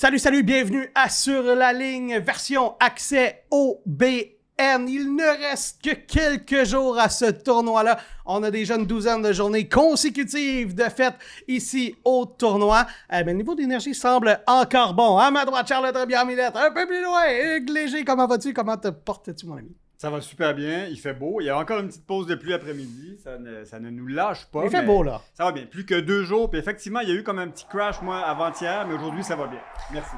Salut, bienvenue à Sur la ligne, version accès OBN. Il ne reste que quelques jours à ce tournoi-là. On a déjà une douzaine de journées consécutives de fêtes ici au tournoi. Mais le niveau d'énergie semble encore bon. À ma droite, Charlotte Robillard-Millette. Un peu plus loin, Hugues Léger. Comment vas-tu? Comment te portes-tu, mon ami? Ça va super bien, il fait beau. Il y a encore une petite pause de pluie après-midi. Ça ne nous lâche pas. Il fait beau, là. Ça va bien. Plus que 2 jours. Puis effectivement, il y a eu comme un petit crash, moi, avant-hier. Mais aujourd'hui, ça va bien. Merci.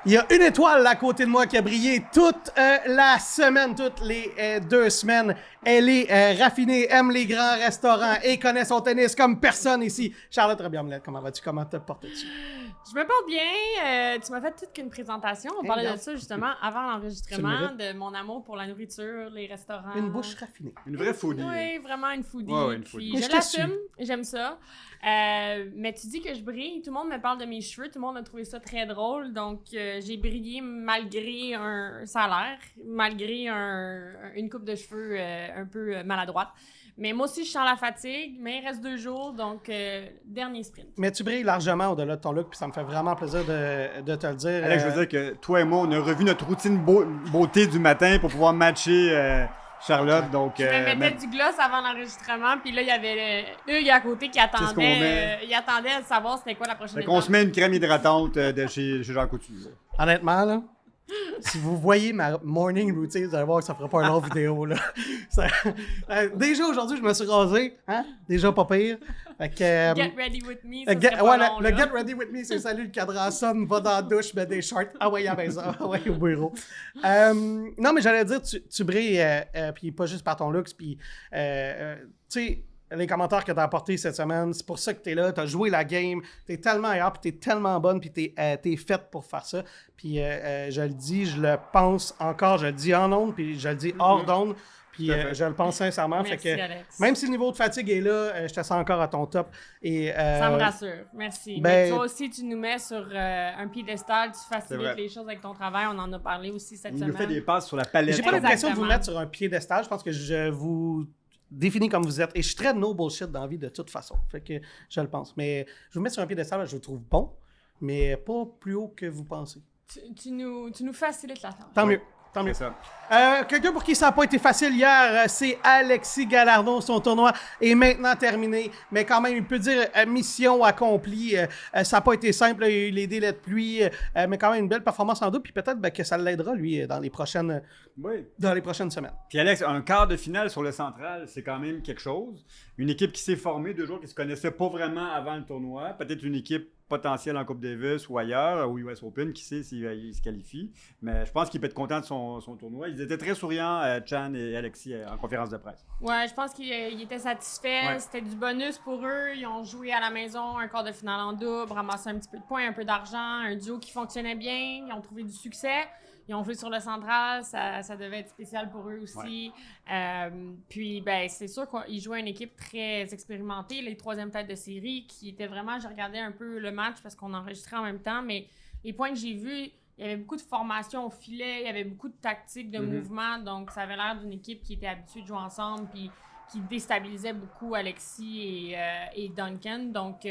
Il y a une étoile à côté de moi qui a brillé toute la semaine, toutes les 2 semaines. Elle est raffinée, aime les grands restaurants et connaît son tennis comme personne ici. Charlotte Robillard-Millette, comment vas-tu? Comment te portes-tu? Je me porte bien. Tu m'as fait toute qu'une présentation. On parlait de ça justement avant l'enregistrement, de mon amour pour la nourriture, les restaurants. Une bouche raffinée. Une vraie foodie. Oui, vraiment une foodie. Ouais, une foodie. Puis je l'assume, j'aime ça. Mais tu dis que je brille. Tout le monde me parle de mes cheveux. Tout le monde a trouvé ça très drôle. Donc, j'ai brillé malgré un salaire, malgré une coupe de cheveux un peu maladroite. Mais moi aussi, je sens la fatigue, mais il reste 2 jours, donc dernier sprint. Mais tu brilles largement au-delà de ton look, puis ça me fait vraiment plaisir de te le dire. Alex, je veux dire que toi et moi, on a revu notre routine beauté du matin pour pouvoir matcher Charlotte. Donc, je me mettais du gloss avant l'enregistrement, puis là, il y avait Hugues à côté qui attendait. Il attendait à savoir c'était quoi la prochaine étape. On se met une crème hydratante de chez Jean Coutu. Honnêtement, là, si vous voyez ma morning routine, vous allez voir que ça fera pas une longue vidéo, là. Déjà, aujourd'hui, je me suis rasé, hein? Déjà pas pire. Fait que, Get ready with me, ça serait pas long, le Get ready with me, c'est salut, le cadran sonne, va dans la douche, mets des shorts. Ah ouais, à ça, ah ouais, au bureau. Non, mais j'allais dire, tu brilles, puis pas juste par ton looks, puis, tu sais, les commentaires que tu as apportés cette semaine, c'est pour ça que tu es là, tu as joué la game, tu es tellement ailleurs, puis tu es tellement bonne, puis tu es faite pour faire ça. Puis je le dis, je le pense encore, je le dis en ondes, puis je le dis hors d'ondes, puis je le pense sincèrement. Merci, fait que, Alex. même si le niveau de fatigue est là, je te sens encore à ton top. Et, ça me rassure, merci. Mais toi aussi, tu nous mets sur un piédestal, tu facilites les choses avec ton travail, on en a parlé aussi cette semaine. Il nous fait des passes sur la palette. J'ai pas l'impression de vous mettre sur un piédestal, je pense que je vous défini comme vous êtes. Et je suis très no bullshit dans la vie de toute façon. Fait que je le pense. Mais je vous mets sur un piédestal, je le trouve bon, mais pas plus haut que vous pensez. Tu nous facilites la tâche. Tant mieux. Tant mieux. C'est ça. Quelqu'un pour qui ça n'a pas été facile hier, c'est Alexis Gallardo. Son tournoi est maintenant terminé. Mais quand même, il peut dire mission accomplie. Ça n'a pas été simple. Il y a eu les délais de pluie. Mais quand même, une belle performance en double. Puis peut-être que ça l'aidera, lui, dans les prochaines semaines. Puis Alex, un quart de finale sur le central, c'est quand même quelque chose. Une équipe qui s'est formée 2 jours qui ne se connaissait pas vraiment avant le tournoi. Peut-être une équipe potentielle en Coupe Davis ou ailleurs, ou US Open, qui sait s'il se qualifie. Mais je pense qu'il peut être content de son tournoi. Ils étaient très souriants, Chan et Alexis, en conférence de presse. Ouais, je pense qu'ils étaient satisfaits. Ouais. C'était du bonus pour eux. Ils ont joué à la maison un quart de finale en double, ramassé un petit peu de points, un peu d'argent, un duo qui fonctionnait bien. Ils ont trouvé du succès. Ils ont joué sur le central, ça devait être spécial pour eux aussi. Ouais. Puis, ben, c'est sûr qu'ils jouaient une équipe très expérimentée, les 3e têtes de série, qui étaient vraiment... Je regardais un peu le match parce qu'on enregistrait en même temps, mais les points que j'ai vus, il y avait beaucoup de formation au filet, il y avait beaucoup de tactiques, de mouvements, donc ça avait l'air d'une équipe qui était habituée de jouer ensemble, puis qui déstabilisait beaucoup Alexis et Duncan. Donc,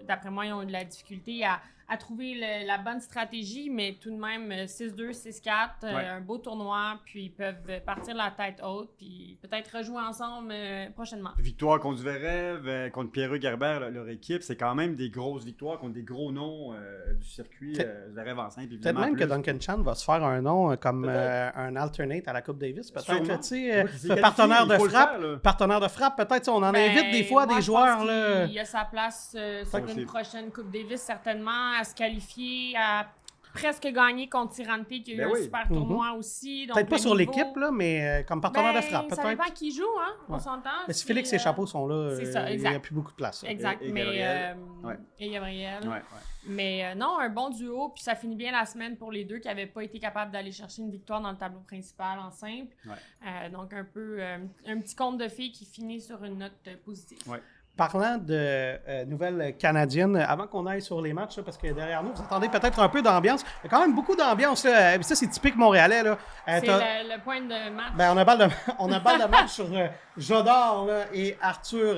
d'après moi, ils ont eu de la difficulté à trouver la bonne stratégie, mais tout de même 6-2, 6-4, un beau tournoi, puis ils peuvent partir la tête haute, puis peut-être rejouer ensemble prochainement. Victoire contre Zverev, contre Pierre Herbert, leur équipe, c'est quand même des grosses victoires contre des gros noms du circuit. Zverev en simple, évidemment. Peut-être même que Duncan Chan va se faire un nom comme un alternate à la Coupe Davis. Peut-être, tu sais, partenaire de frappe. Partenaire de frappe, peut-être, on en invite des fois des joueurs. Il y a sa place sur une prochaine Coupe Davis, certainement, à se qualifier, à presque gagner contre Tirante, qui a eu un super tournoi aussi. Peut-être pas sur l'équipe, là, mais comme partenaire de frappe, peut-être. Ça dépend qui joue, hein, on s'entend. Mais si Félix et Chapeau sont là, ça, il n'y a plus beaucoup de place. Exact, et mais... Gabriel. Et Gabriel. Ouais. Mais non, un bon duo, puis ça finit bien la semaine pour les deux qui n'avaient pas été capables d'aller chercher une victoire dans le tableau principal en simple. Donc un peu un petit conte de filles qui finit sur une note positive. Ouais. parlant de nouvelles canadiennes, avant qu'on aille sur les matchs, là, parce que derrière nous, vous entendez peut-être un peu d'ambiance. Il y a quand même beaucoup d'ambiance. Là. Ça, c'est typique montréalais. Là. C'est le point de match. Ben, on a balle de match sur Jodor là, et Arthur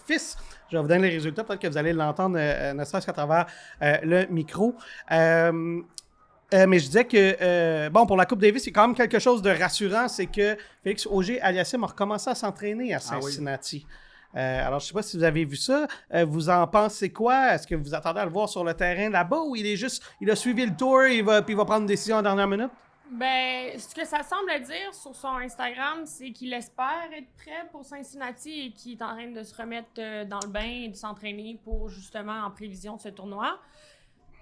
Fils. Je vais vous donner les résultats. Peut-être que vous allez l'entendre, ne serait-ce qu'à travers le micro. Mais je disais que, pour la Coupe Davis, c'est quand même quelque chose de rassurant. C'est que Félix Auger-Aliassime a recommencé à s'entraîner à Cincinnati. Alors, je ne sais pas si vous avez vu ça. Vous en pensez quoi? Est-ce que vous attendez à le voir sur le terrain là-bas ou il a suivi le tour et il va prendre une décision en dernière minute? Ben, ce que ça semble dire sur son Instagram, c'est qu'il espère être prêt pour Cincinnati et qu'il est en train de se remettre dans le bain et de s'entraîner pour justement en prévision de ce tournoi.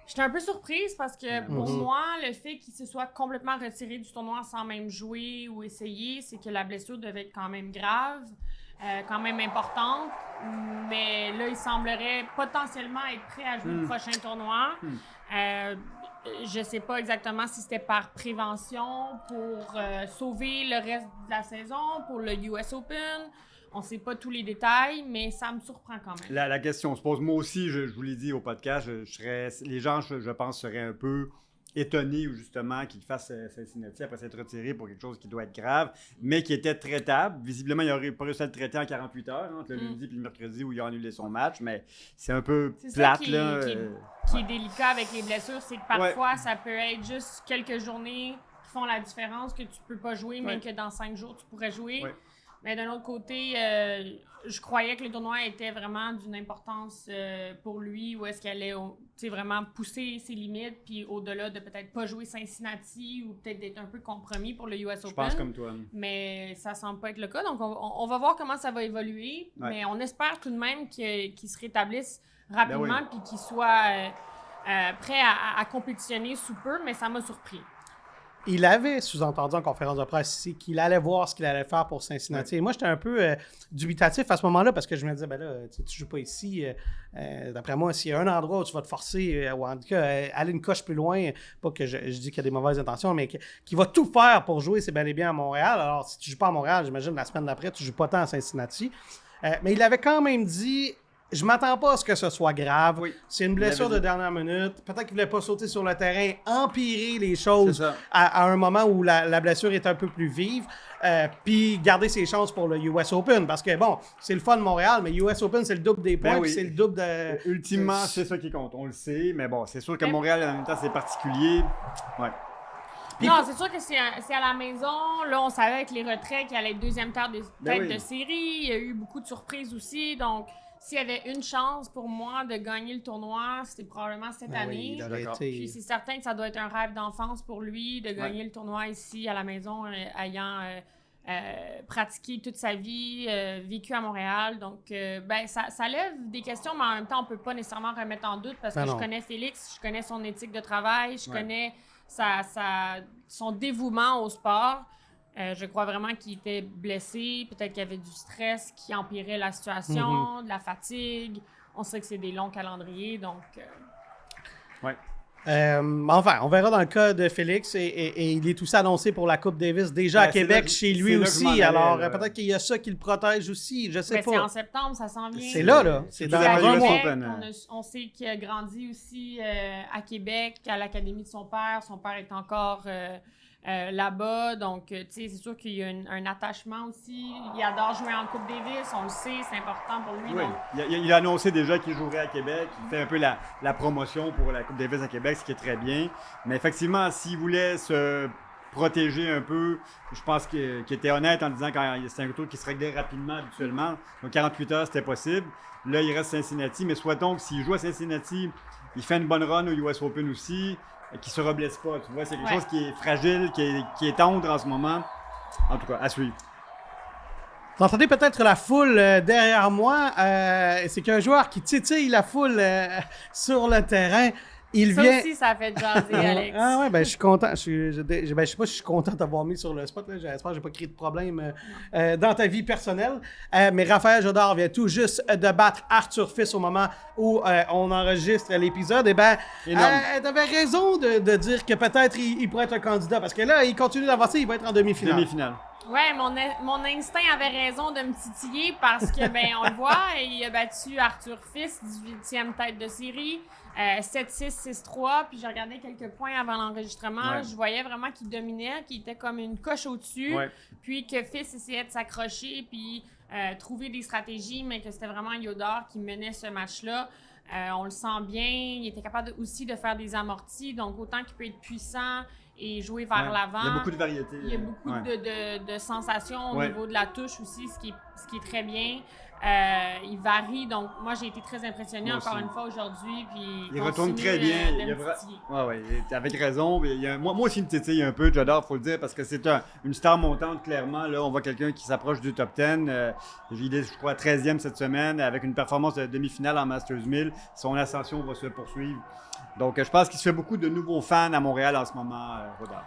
J'étais un peu surprise parce que pour moi, le fait qu'il se soit complètement retiré du tournoi sans même jouer ou essayer, c'est que la blessure devait être quand même grave, quand même importante. Mais là, il semblerait potentiellement être prêt à jouer le prochain tournoi. Je sais pas exactement si c'était par prévention pour sauver le reste de la saison, pour le US Open. On sait pas tous les détails, mais ça me surprend quand même. La question se pose. Moi aussi, je vous l'ai dit au podcast, les gens, je pense, seraient un peu étonnés justement qu'il fasse Cincinnati après s'être retiré pour quelque chose qui doit être grave, mais qui était traitable. Visiblement, il n'aurait pas réussi à le traiter en 48 heures, entre le lundi et le mercredi où il a annulé son match, mais c'est un peu plate. Qui est délicat avec les blessures, c'est que parfois, ça peut être juste quelques journées qui font la différence, que tu peux pas jouer, mais que dans 5 jours, tu pourrais jouer. Ouais. Mais d'un autre côté, je croyais que le tournoi était vraiment d'une importance pour lui, où est-ce qu'il allait vraiment pousser ses limites, puis au-delà de peut-être pas jouer Cincinnati ou peut-être d'être un peu compromis pour le US Open. Je pense comme toi. Mais ça semble pas être le cas. Donc, on va voir comment ça va évoluer. Ouais. Mais on espère tout de même qu'il se rétablisse rapidement puis qu'il soit prêt à compétitionner sous peu, mais ça m'a surpris. Il avait sous-entendu en conférence de presse ici qu'il allait voir ce qu'il allait faire pour Cincinnati. Ouais. Et moi, j'étais un peu dubitatif à ce moment-là parce que je me disais, ben là, tu joues pas ici. D'après moi, s'il y a un endroit où tu vas te forcer, ou en tout cas, aller une coche plus loin, pas que je dis qu'il y a des mauvaises intentions, mais qu'il va tout faire pour jouer, c'est bel et bien à Montréal. Alors, si tu joues pas à Montréal, j'imagine la semaine d'après, tu joues pas tant à Cincinnati. Mais il avait quand même dit... Je m'attends pas à ce que ce soit grave. Oui. C'est une blessure de dernière minute. Peut-être qu'il voulait pas sauter sur le terrain, empirer les choses à un moment où la blessure est un peu plus vive, puis garder ses chances pour le US Open. Parce que, bon, c'est le fun de Montréal, mais US Open, c'est le double des points, puis c'est le double de... Ultimement, c'est ça qui compte. On le sait, mais bon, c'est sûr que Montréal, en même temps, c'est particulier. Ouais. Non, c'est sûr que c'est à la maison. Là, on savait avec les retraits qu'il allait être deuxième tête de série. Il y a eu beaucoup de surprises aussi, donc... S'il y avait une chance pour moi de gagner le tournoi, c'était probablement cette année. Puis c'est certain que ça doit être un rêve d'enfance pour lui de gagner le tournoi ici à la maison, ayant pratiqué toute sa vie, vécu à Montréal. Donc, ça lève des questions, mais en même temps, on ne peut pas nécessairement remettre en doute parce que je connais Félix, je connais son éthique de travail, je connais son dévouement au sport. Je crois vraiment qu'il était blessé, peut-être qu'il y avait du stress qui empirait la situation, de la fatigue. On sait que c'est des longs calendriers, donc... Enfin, on verra dans le cas de Félix et il est aussi annoncé pour la Coupe Davis déjà à Québec, chez lui aussi. Alors, peut-être qu'il y a ça qui le protège aussi, je sais pas. C'est en septembre, ça s'en vient. C'est là. C'est dans un mois. On sait qu'il a grandi aussi à Québec, à l'académie de son père. Son père est encore... là-bas, donc tu sais, c'est sûr qu'il y a un attachement aussi. Il adore jouer en Coupe Davis, on le sait, c'est important pour lui. Oui, donc... il a annoncé déjà qu'il jouerait à Québec, il fait un peu la promotion pour la Coupe Davis à Québec, ce qui est très bien. Mais effectivement, s'il voulait se protéger un peu, je pense qu'il était honnête en disant que c'est un tour qui se réglait rapidement habituellement. Donc 48 heures, c'était possible. Là, il reste Cincinnati, mais souhaitons que s'il joue à Cincinnati, il fait une bonne run au US Open aussi. Qui se reblesse pas, tu vois, c'est quelque chose qui est fragile, qui est tendre en ce moment. En tout cas, à suivre. Vous entendez peut-être la foule derrière moi. C'est qu'un joueur qui titille la foule sur le terrain. Aussi, ça fait jaser, Alex. Ah ouais, ben je suis content. Je sais pas si je suis content d'avoir mis sur le spot. Là. J'espère que j'ai pas créé de problème dans ta vie personnelle. Mais Raphaël Jodor vient tout juste de battre Arthur Fils au moment où on enregistre l'épisode. Et t'avais raison de dire que peut-être il pourrait être un candidat. Parce que là, il continue d'avancer, il va être en demi-finale. Ouais, mon instinct avait raison de me titiller parce que, ben, on le voit, il a battu Arthur Fils, 18e tête de série, 7-6, 6-3, puis j'ai regardé quelques points avant l'enregistrement. Ouais. Je voyais vraiment qu'il dominait, qu'il était comme une coche au-dessus, Ouais. puis que Fils essayait de s'accrocher, puis trouver des stratégies, mais que c'était vraiment Yodar qui menait ce match-là. On le sent bien, il était capable aussi de faire des amortis, donc autant qu'il peut être puissant et jouer vers l'avant. Il y a beaucoup de variétés. Il y a beaucoup de sensations au niveau de la touche aussi, ce qui est très bien. Il varie, donc moi j'ai été très impressionnée encore une fois aujourd'hui. Puis il retourne très bien. Ouais, avec raison. Moi aussi, il me titille un peu, Jodar, il faut le dire, parce que c'est une star montante, clairement. Là, on voit quelqu'un qui s'approche du top 10. Il est, je crois, 13e cette semaine, avec une performance de demi-finale en Masters 1000. Son ascension va se poursuivre. Donc, je pense qu'il se fait beaucoup de nouveaux fans à Montréal en ce moment, Rodard.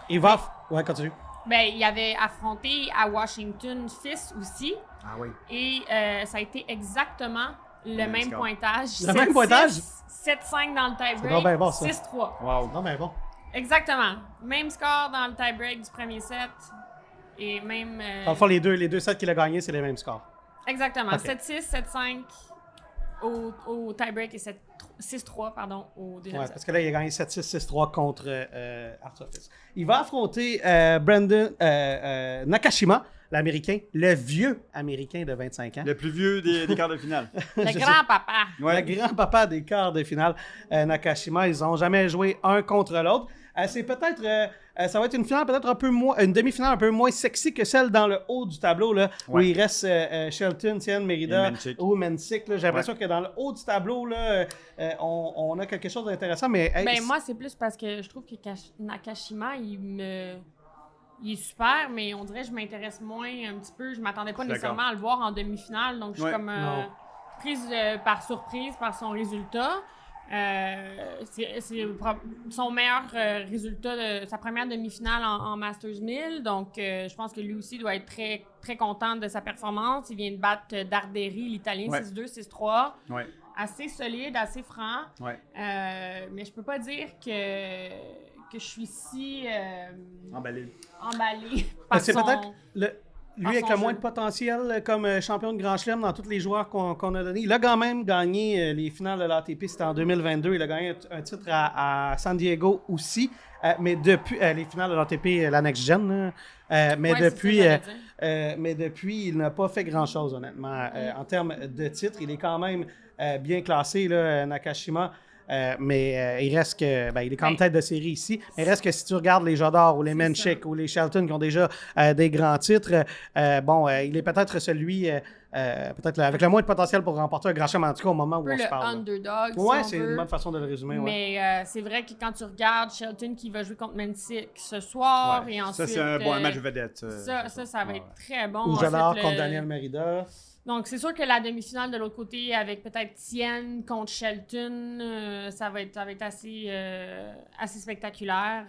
Il va... Ouais, continue. Ben, il avait affronté à Washington Fils aussi. Ah oui. Et ça a été exactement le même pointage. Le même pointage? 7-5 dans le tie-break, C'est bien bon, ça. 6-3. Wow. Non, mais bon. Exactement. Même score dans le tie-break du premier set. Et même... Dans le fond, les deux sets qu'il a gagnés, c'est les mêmes scores. Exactement. Okay. 7-6, 7-5 au tie-break et 6-3, pardon, au deuxième Ouais, set. parce que là, il a gagné 7-6, 6-3 contre Arthur Fils. Il va affronter Brandon Nakashima, l'Américain, le vieux Américain de 25 ans. Le plus vieux des quarts de finale. Le grand-papa. Ouais. Le grand-papa des quarts de finale, Nakashima. Ils n'ont jamais joué un contre l'autre. C'est peut-être... ça va être une finale peut-être un peu moins... Une demi-finale un peu moins sexy que celle dans le haut du tableau, là, où il reste Shelton, Tien, Merida ou Mensik. J'ai l'impression que dans le haut du tableau, là, on a quelque chose d'intéressant, mais... Hey, Ben, moi, c'est plus parce que je trouve que Nakashima, il est super, mais on dirait que je m'intéresse moins un petit peu. Je m'attendais pas nécessairement à le voir en demi-finale, donc je suis comme prise par surprise par son résultat. C'est son meilleur résultat de sa première demi-finale en Masters 1000, donc je pense que lui aussi doit être très, très content de sa performance. Il vient de battre Darderi, l'Italien, 6-2, 6-3. Ouais. Assez solide, assez franc. Ouais. Mais je peux pas dire que je suis si Emballé. par c'est son... peut-être lui avec le moins jeu. de potentiel comme champion de Grand Chelem dans tous les joueurs qu'on a donnés. Il a quand même gagné les finales de l'ATP, c'était en 2022. Il a gagné un titre à San Diego aussi. Mais depuis les finales de l'ATP, la Next Gen, mais depuis, il n'a pas fait grand-chose, honnêtement. En termes de titres, il est quand même bien classé, là, Nakashima. Mais il reste que. Ben, il est quand même tête de série ici. Mais il reste que si tu regardes les Jodar ou les Menchik ou les Shelton qui ont déjà des grands titres, il est peut-être celui peut-être avec le moins de potentiel pour remporter un grand chelem, en tout cas au moment où on se parle. Underdog. Ouais, si c'est une bonne façon de le résumer. Ouais. Mais c'est vrai que quand tu regardes Shelton qui va jouer contre Mensik ce soir et ensuite. Ça, c'est un bon match vedette. Ça va être très bon. Ou Jodar Ensuite, contre Daniel Merida. Donc, c'est sûr que la demi-finale de l'autre côté, avec peut-être Tien contre Shelton, ça va être assez spectaculaire.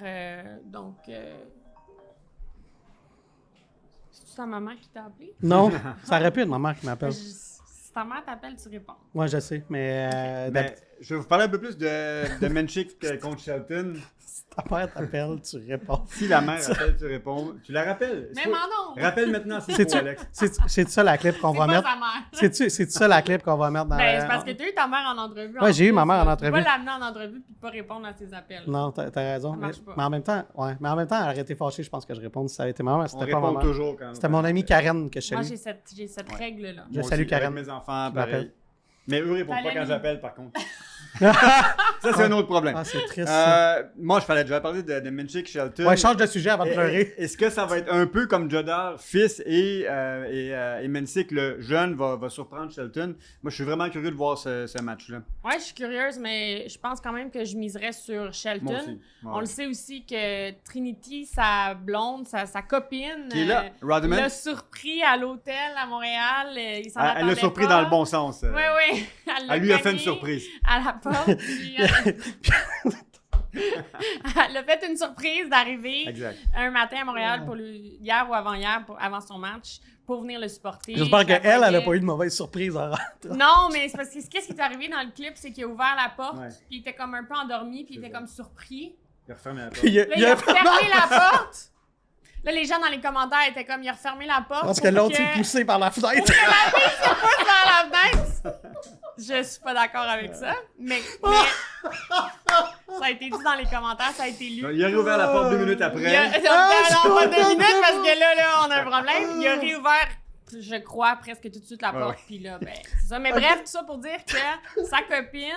C'est ta maman qui t'a appelé? Non, ça aurait pu être ma mère qui m'appelle. Si ta mère t'appelle, tu réponds. Moi, je sais, mais... je vais vous parler un peu plus de Menchik contre Shelton. Si ta mère t'appelle, tu réponds. Si la mère appelle, tu réponds. Tu la rappelles. Mais non! Rappelle maintenant, c'est Alex. C'est ça la clip qu'on va mettre? C'est ça la clip qu'on va mettre dans c'est parce que tu as eu ta mère en entrevue. Ouais, j'ai eu ma mère en entrevue. Tu peux pas l'amener en entrevue puis pas répondre à ses appels. Non, t'as raison. Ça marche pas. Mais en même temps, elle aurait été fâchée, je pense que je réponde si ça avait été ma mère. On répond toujours quand même. C'était mon amie Karen que je salue. Moi, j'ai cette règle-là. Je salue Karen. Avec mes enfants, pareil. Mais eux répondent pas quand j'appelle, par contre. Ça, c'est un autre problème. Ah, c'est triste. Moi, je vais parler de Menchik Shelton. Ouais, change de sujet avant de pleurer. Est-ce que ça va être un peu comme Jodar, Fils et Mensik, le jeune, va surprendre Shelton? Moi, je suis vraiment curieux de voir ce match-là. Ouais, je suis curieuse, mais je pense quand même que je miserais sur Shelton. Moi aussi. Ouais. On le sait aussi que Trinity, sa blonde, sa copine, qui est là, Rodman, l'a surpris à l'hôtel à Montréal. Il s'en attendait elle l'a surpris pas. dans le bon sens. Oui. Elle lui a fait une surprise. À la porte. Puis, elle a fait une surprise d'arriver un matin à Montréal hier ou avant-hier, avant son match, pour venir le supporter. J'espère qu'elle n'a pas eu de mauvaise surprise en rentrant. Non, mais c'est parce que qu'est-ce qui est arrivé dans le clip, c'est qu'il a ouvert la porte, puis il était comme un peu endormi, puis il était comme surpris. Il a refermé la porte. Il a fermé la porte. Là, les gens dans les commentaires étaient comme, il a refermé la porte. Parce que l'autre s'est poussé par la fenêtre. Pousse dans la fenêtre. Je suis pas d'accord avec ça. Mais ça a été dit dans les commentaires, ça a été lu. Il a réouvert la porte 2 minutes après. Non, pas 2 minutes parce que là, on a un problème. Il a réouvert, je crois, presque tout de suite la porte. Puis là, ben, c'est ça. Mais bref, tout ça pour dire que sa copine,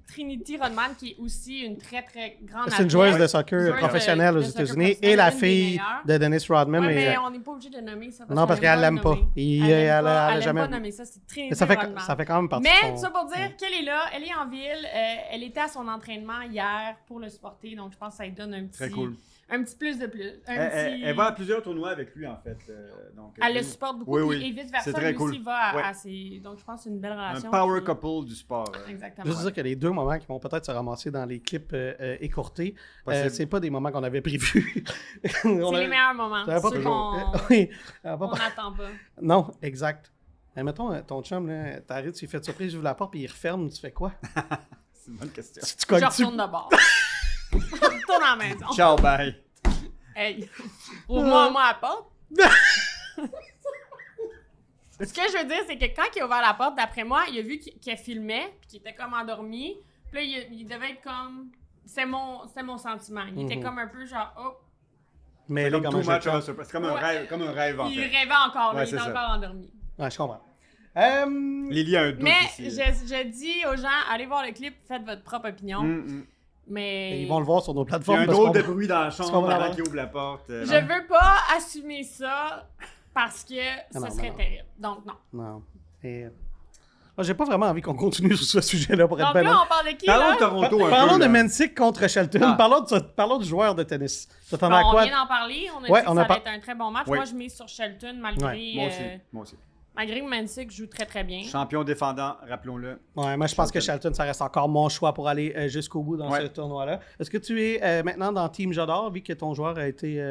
Trinity Rodman, qui est aussi une très, très grande C'est une joueuse de soccer joueuse professionnelle aux de soccer États-Unis et professionnelle, la une des fille meilleures. de Dennis Rodman. Ouais, mais mais on n'est pas obligé de nommer ça. non, parce qu'elle l'aime pas. Elle a jamais. pas nommer ça, c'est Trinity Mais ça fait Rodman. quand même partie Mais de son... ça pour dire qu'elle est là, elle est en ville, elle était à son entraînement hier pour le supporter, donc je pense que ça lui donne un petit, Très cool. un petit plus de plus. Elle va à plusieurs tournois avec lui, en fait. Donc, Elle le supporte beaucoup, Oui, puis oui. et vice-versa, C'est très lui aussi cool. va à, Ouais. à ses... Donc je pense que c'est une belle un relation. power puis- couple du sport. Exactement. Juste dire que les deux moments qui vont peut-être se ramasser dans les clips écourtés, Possible. c'est pas des moments qu'on avait prévus. C'est les meilleurs moments, Ça va pas ceux toujours. qu'on Oui. on n'attend pas. Non, exact. Mais mettons, ton chum, là, t'arrives, tu lui fais de surprise, j'ouvre la porte, puis il referme, tu fais quoi? C'est une bonne question. Tu Je cognes-tu? retourne de bord. Je retourne à la maison. Ciao, bye. Hey, ouvre-moi la porte. Ce que je veux dire, c'est que quand il a ouvert la porte, d'après moi, il a vu qu'elle filmait, puis qu'il était comme endormi. Puis là, il devait être comme... C'est mon sentiment. Il était comme un peu genre, oh, Mais C'est elle est comme comme too un jeu de much, chance. c'est comme un Ouais. rêve, en il fait. rêvait encore, là, Ouais, il est c'est ça. encore endormi. Ouais, je comprends. Lily a un doute Mais ici. je dis aux gens, allez voir le clip, faites votre propre opinion. Mais Ils vont le voir sur nos Il y a plateformes. un parce drôle qu'on- de bruit dans la qu'on chambre va avant l'avoir. qu'il ouvre la porte. je veux pas assumer ça parce que non, ce serait non. terrible. Donc, non. Non. Et... Moi, j'ai pas vraiment envie qu'on continue sur ce sujet-là pour être Donc ben là, honnête. on parle de qui, Parlons là? de Toronto un Parlons peu. de là. Mensick contre Shelton. Ah. Parlons du joueur de tennis. Tu t'attendais à On quoi? vient d'en parler. On a Ouais, dit que on ça a allait pas- être un très bon match. Oui. Moi, je mise sur Shelton malgré, Moi aussi. malgré que Mensick joue très, très bien. Champion défendant, rappelons-le. Ouais, moi, je pense que Shelton, ça reste encore mon choix pour aller jusqu'au bout dans Ouais. ce tournoi-là. Est-ce que tu es maintenant dans Team Jador, vu que ton joueur a été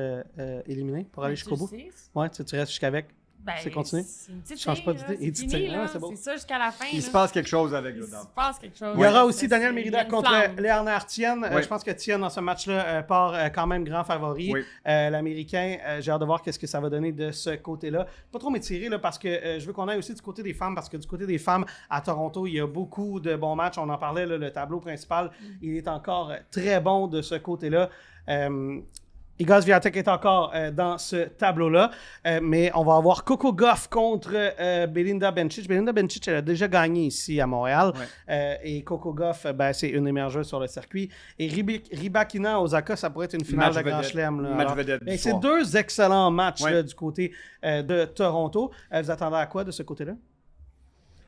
éliminé pour aller Mais jusqu'au tu bout? le sais, Ouais, tu restes jusqu'avec. ben, C'est continué? C'est une petite Change pas fille, d'idée. là, Et c'est tu fini, sais, là. ouais, c'est beau. C'est ça jusqu'à la fin. Il là. se passe quelque chose avec Il le se dame. passe quelque chose. Il y aura Ouais, aussi ça, Daniel c'est- Mérida il y a une contre flamme. Léonard Tienne. Oui. Je pense que Tienne, dans ce match-là, part quand même grand favori. Oui. L'Américain, j'ai hâte de voir qu'est-ce que ça va donner de ce côté-là. Pas trop m'étirer, là, parce que je veux qu'on aille aussi du côté des femmes, parce que du côté des femmes, à Toronto, il y a beaucoup de bons matchs. On en parlait, là, le tableau principal, il est encore très bon de ce côté-là. Iga Swiatek est encore dans ce tableau-là, mais on va avoir Coco Gauff contre Belinda Bencic. Belinda Bencic, elle a déjà gagné ici à Montréal, et Coco Gauff, c'est une des meilleures joueuses sur le circuit. Et Rybakina Osaka, ça pourrait être une finale Match de Grand vedette. Chelem. là. Match Alors, vedette du c'est soir. deux excellents matchs Ouais. là, du côté de Toronto. Vous attendez à quoi de ce côté-là?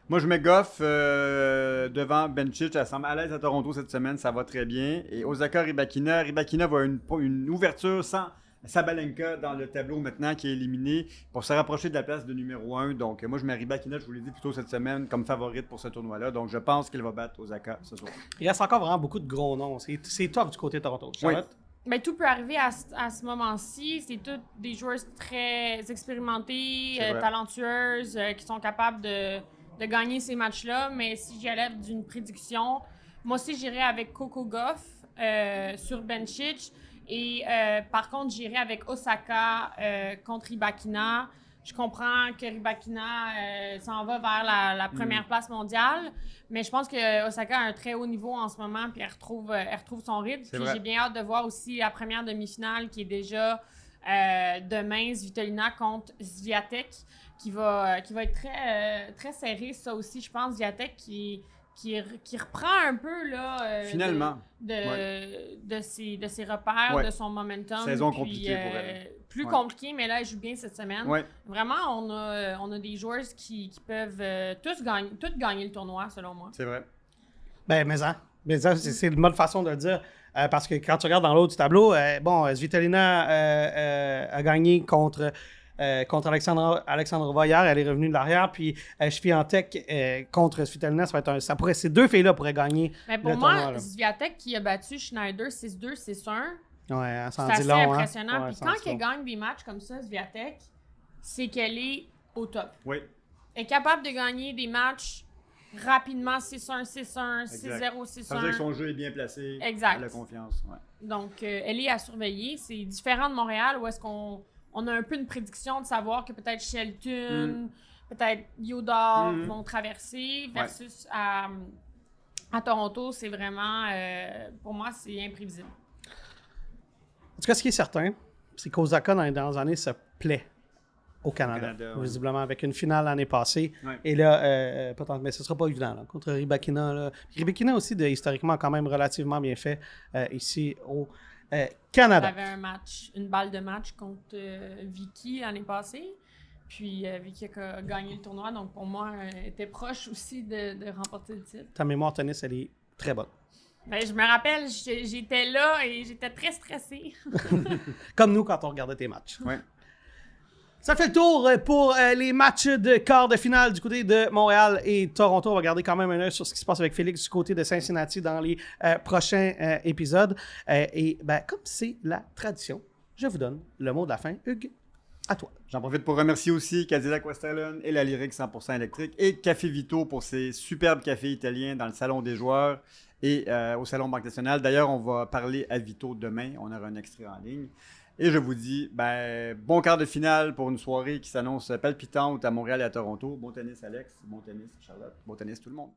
Moi, je mets Goff devant Bencic. Elle semble à l'aise à Toronto cette semaine. Ça va très bien. Et Osaka Rybakina. Rybakina va une ouverture sans Sabalenka dans le tableau maintenant qui est éliminé pour se rapprocher de la place de numéro 1. Donc, moi, je mets Rybakina, je vous l'ai dit plus tôt cette semaine, comme favorite pour ce tournoi-là. Donc, je pense qu'elle va battre Osaka ce soir. Il reste encore vraiment beaucoup de gros noms. C'est top du côté de Toronto. Charlotte? Mais tout peut arriver à ce moment-ci. C'est toutes des joueuses très expérimentées, C'est vrai. talentueuses, qui sont capables de gagner ces matchs-là. Mais si j'y allais d'une prédiction, moi aussi, j'irais avec Coco Gauff sur Bencic. Et par contre, j'irais avec Osaka contre Rybakina. Je comprends que Rybakina s'en va vers la première place mondiale, mais je pense que Osaka a un très haut niveau en ce moment, puis elle retrouve son rythme. C'est Puis vrai. j'ai bien hâte de voir aussi la première demi-finale qui est déjà demain, Svitolina contre Swiatek, qui va être très, très serrée, ça aussi, je pense. Swiatek qui reprend un peu là, Finalement. de ses repères, Ouais. de son momentum. Saison puis, compliquée pour elle. Plus Ouais. compliqué, mais là, elle joue bien cette semaine. Ouais. Vraiment, on a des joueurs qui peuvent tous gagner le tournoi, selon moi. C'est vrai. Ben, mais ça, c'est une bonne façon de le dire. Parce que quand tu regardes dans l'autre du tableau, Svitolina a gagné contre Alexandrova hier, elle est revenue de l'arrière, puis Swiatek contre Svitolina, ces deux filles-là pourraient gagner Mais pour le moi, tournoi, là. Swiatek qui a battu Schneider 6-2, 6-1, Ouais, ça en c'est dit assez long, impressionnant. Hein? Ouais, Puis ça en quand dit elle long. gagne des matchs comme ça, Swiatek, c'est qu'elle est au top. Oui. Elle est capable de gagner des matchs rapidement 6-1, 6-1, 6-0, Ça veut dire que 6-1. son jeu est bien placé. Exact. Elle a confiance. Ouais. Donc, elle est à surveiller. C'est différent de Montréal où est-ce qu'on on a un peu une prédiction de savoir que peut-être Shelton, peut-être Yoda vont traverser, versus à Toronto, c'est vraiment, pour moi, c'est imprévisible. En tout cas, ce qui est certain, c'est qu'Osaka, dans les dernières années, se plaît au Canada, visiblement, avec une finale l'année passée. Ouais. Et là, mais ce ne sera pas évident là, contre Rybakina. Là. Rybakina aussi, historiquement, quand même relativement bien fait ici au Canada. Il avait une balle de match contre Vicky l'année passée. Puis Vicky a gagné le tournoi. Donc, pour moi, elle était proche aussi de remporter le titre. Ta mémoire tennis, elle est très bonne. Ben, je me rappelle, j'étais là et j'étais très stressée. Comme nous quand on regardait tes matchs. Ouais. Ça fait le tour pour les matchs de quart de finale du côté de Montréal et Toronto. On va garder quand même un œil sur ce qui se passe avec Félix du côté de Cincinnati dans les prochains épisodes. Et comme c'est la tradition, je vous donne le mot de la fin. Hugues, à toi. J'en profite pour remercier aussi Cadillac Westerlund et la Lyrique 100% électrique et Café Vito pour ces superbes cafés italiens dans le salon des joueurs et au salon Banque Nationale. D'ailleurs, on va parler à Vito demain. On aura un extrait en ligne. Et je vous dis, bon quart de finale pour une soirée qui s'annonce palpitante à Montréal et à Toronto. Bon tennis, Alex. Bon tennis, Charlotte. Bon tennis, tout le monde.